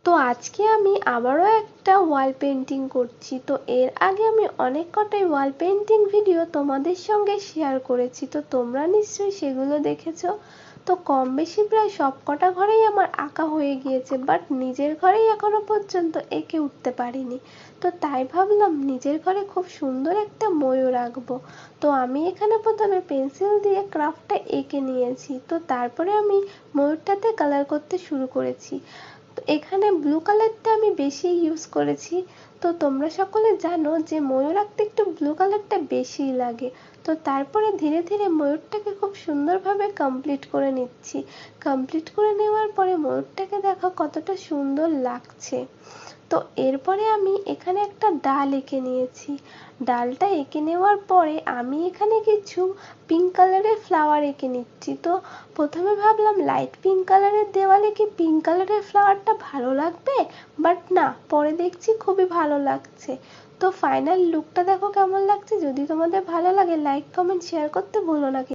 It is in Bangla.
তো আজকে আমি আবারও একটা ওয়াল পেন্টিং করছি। তো এর আগে আমি অনেক কটাই ওয়াল পেন্টিং ভিডিও তোমাদের সঙ্গে শেয়ার করেছি, তো তোমরা নিশ্চয়ই সেগুলো দেখেছো। তো কম বেশি প্রায় সব কটা ঘরেই আমার আঁকা হয়ে গিয়েছে, বাট নিজের ঘরেই এখনো পর্যন্ত এঁকে উঠতে পারিনি। তো তাই ভাবলাম নিজের ঘরে খুব সুন্দর একটা ময়ূর আঁকবো। তো আমি এখানে প্রথমে পেন্সিল দিয়ে ক্রাফটটা এঁকে নিয়েছি, তো তারপরে আমি ময়ূরটাতে কালার করতে শুরু করেছি। তো এখানে ব্লু কালারটা আমি বেশি ইউজ করেছি। তো তোমরা সকলে জানো যে ময়ূর আঁকতে একটু ব্লু কালারটা বেশিই লাগে। তো তারপরে ধীরে ধীরে ময়ূরটাকে খুব সুন্দরভাবে কমপ্লিট করে নিচ্ছি। কমপ্লিট করে নেওয়ার পরে ময়ূরটাকে দেখো কতটা সুন্দর লাগছে। তো এরপরে আমি এখানে একটা ডাল এঁকে নিয়েছি। ডালটা এঁকে নেওয়ার পরে আমি এখানে কিছু পিঙ্ক কালারের ফ্লাওয়ার এঁকে নিচ্ছি। তো প্রথমে ভাবলাম লাইট পিঙ্ক কালারের দেওয়ালে কি পিঙ্ক কালারের ফ্লাওয়ারটা ভালো লাগবে, বাট না, পরে দেখছি খুবই ভালো লাগছে। তো ফাইনাল লুকটা দেখো কেমন লাগছে। যদি তোমাদের ভালো লাগে লাইক কমেন্ট শেয়ার করতে ভুলো না।